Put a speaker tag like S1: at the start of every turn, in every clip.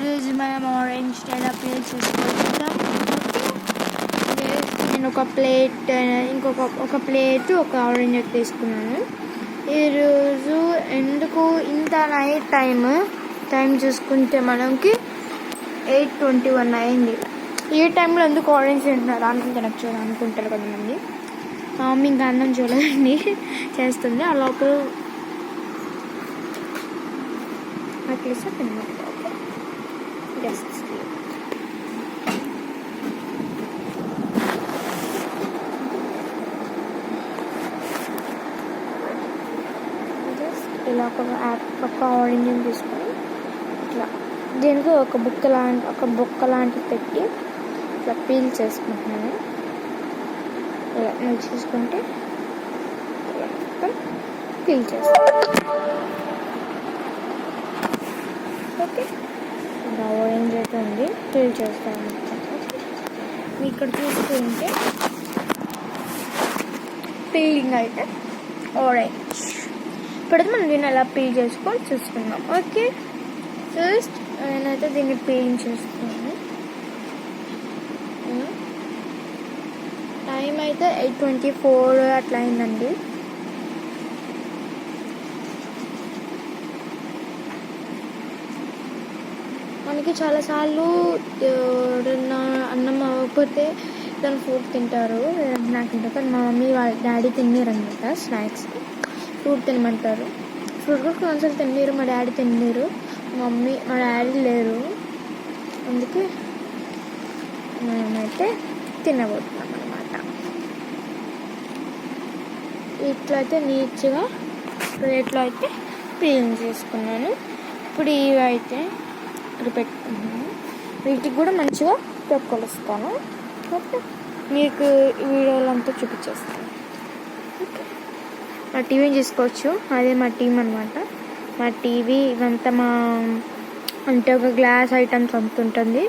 S1: ఈరోజు మనం ఆరెంజ్ ఎలా పీల్ చేసుకుంటాం. నేను ఒక ప్లేట్ ఒక ప్లేట్ ఒక ఆరెంజ్ తీసుకున్నాను. ఈరోజు ఎందుకు ఇంత నైట్ టైం చూసుకుంటే మనకి 8:21 అయింది. ఈ టైంలో ఎందుకు ఆరెంజ్ తింటున్నారు అనుకుంటారు కొంతమంది. మా మమ్మీ ఇంకా అన్నం చూడదండి చేస్తుంది. ఆ లోపల అట్లీస్ట్ తిన్నమాట గెస్ట్స్ ఇలా ఒక ఆరెంజ్ తీసుకొని ఇట్లా దీనికి ఒక బొక్క లాంటిది పెట్టి ఇట్లా పీల్ చేసుకుంటున్నాను. ఇలా నేను చూసుకుంటే పీల్ చేస్తాను. ఓకే, ఆరెంజ్ అయితే ఉంది, పీల్ చేస్తాను. ఇక్కడ చూసుకుంటే పీలింగ్ అయితే ఆరెంజ్. ఇప్పుడైతే మనం దీన్ని ఎలా పీల్ చేసుకొని చూసుకుందాం. ఓకే, ఫస్ట్ నేనైతే దీన్ని పీలింగ్ చేస్తున్నాను. టైం అయితే 8:24 అట్లా అయిందండి. మనకి చాలాసార్లు అన్నం అవ్వకపోతే దాని ఫ్రూట్ తింటారు, స్నాక్ తింటారు. కానీ మా మమ్మీ వాళ్ళ డాడీ తిన్నారు అనమాట. Snacks fruit తినమంటారు. ఫ్రూట్ కూడా కొన్నిసార్లు తిన్నారు, మా డాడీ తిన్నారు. మా డాడీ లేరు, అందుకే మేమైతే తినబోతున్నాం అనమాట. ఇట్లా అయితే నీట్గా ప్లేట్లో అయితే పీల్ చేసుకున్నాను. ఇప్పుడు ఇవి అయితే ఇక్కడ పెట్టుకున్నాను. వీటికి కూడా మంచిగా తొక్కలుస్తాను. ఓకే, మీకు ఈ వీడియోలో అంతా చూపించేస్తాను. ఓకే, మా టీవీని చూసుకోవచ్చు. అదే మా టీవీ అనమాట. మా టీవీ ఇవంతా అంటే ఒక గ్లాస్ ఐటమ్స్ అంత ఉంటుంది.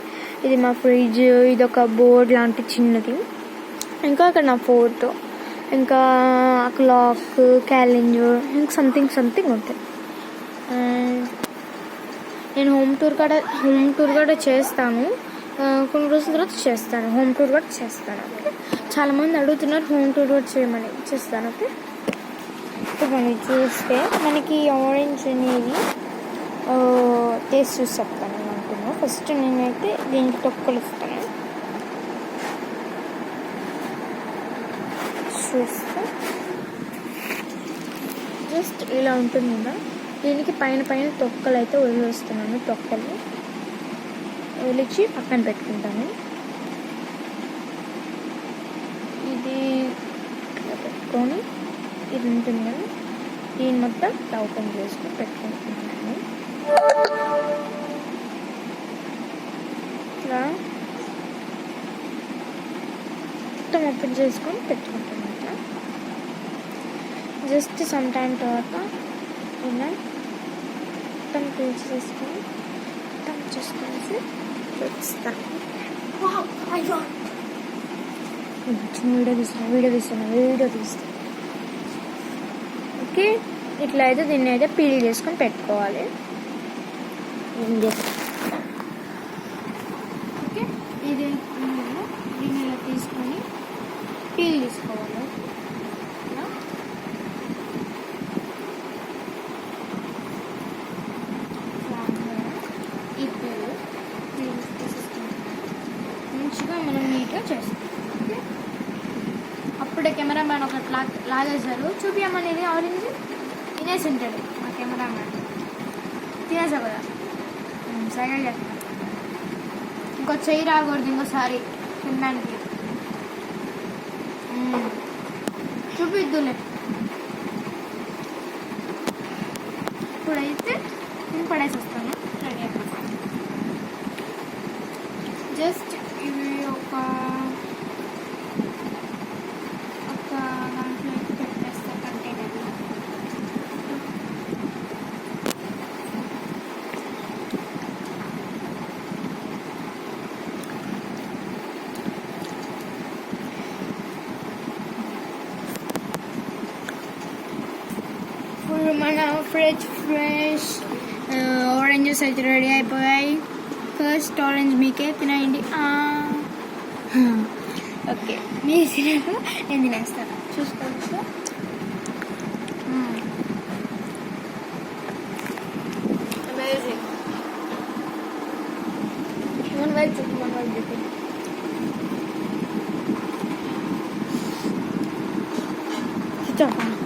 S1: ఇది మా ఫ్రిడ్జ్, ఇది ఒక బోర్డ్ లాంటి చిన్నది. ఇంకా అక్కడ నా ఫోటో, ఇంకా క్లాక్, క్యాలెండర్, ఇంకా సంథింగ్ ఉంటుంది. నేను హోమ్ టూర్ కూడా చేస్తాను. కొన్ని రోజుల తర్వాత చేస్తాను. హోమ్ టూర్ కూడా చేస్తాను. ఓకే, చాలామంది అడుగుతున్నారు హోమ్ టూర్ కూడా చేయమని, చేస్తాను. ఓకే, ఇప్పుడు మనం చూస్తే మనకి ఆరెంజ్ అనేది టేస్ట్ చూసి చెప్తాను అనుకున్నాను. ఫస్ట్ నేనైతే దీనికి తొక్కలు ఇస్తాను. చూస్తే జస్ట్ ఇలా ఉంటుంది కదా. దీనికి పైన తొక్కలు అయితే వదిలేస్తున్నాను. తొక్కలు వదిలిచి పక్కన పెట్టుకుంటాను. ఇది పెట్టుకొని ఇది ఉంటుంది కదా, దీన్ని మొత్తం ఓపెన్ చేసుకొని పెట్టుకుంటున్నాను. ఇట్లా మొత్తం ఓపెన్ చేసుకొని పెట్టుకుంటున్నాను. జస్ట్ సమ్ టైం తర్వాత ఇలా మొత్తం పీల్ చేసుకొని మొత్తం చూసుకొనేసి చూపిస్తాను. వీడియో తీస్తాను. ఓకే, ఇట్లా అయితే దీన్ని అయితే పీల్ చేసుకొని పెట్టుకోవాలి. ఓకే, ఇది దీన్ని ఇలా తీసుకొని పీల్ తీసుకోవాలి. మంచిగా మనం నీట్గా చేస్తాం. ఓకే, అప్పుడే కెమెరామ్యాన్ ఒకటి లాగేశారు. చూపించమనేది ఆరెంజ్ తినేసి ఉంటాడు మా కెమెరామ్యాన్. తినేసా కదా, సరిగా చేస్తాను. ఇంకో చెయ్యి రాకూడదు ఇంకోసారి తినడానికి. చూపిద్దులే. ఇప్పుడైతే నేను పడేసి వస్తాను. రెడీ అయిపోతాను. జస్ట్ ఇవి ఒక దాంట్లో అయితే పెట్టేస్తా కంటైనర్. మన ఫ్రెష్ ఆరెంజెస్ అయితే రెడీ అయిపోయాయి. ఫస్ట్ ఆరెంజ్ మీకే తినేయండి. ఓకే, మీరు తినకు, నేను తినేస్తాను. చూసుకోవచ్చు. అమేజింగ్. మన వైపు చూపు, మన వైపు చూపు. చూద్దాం.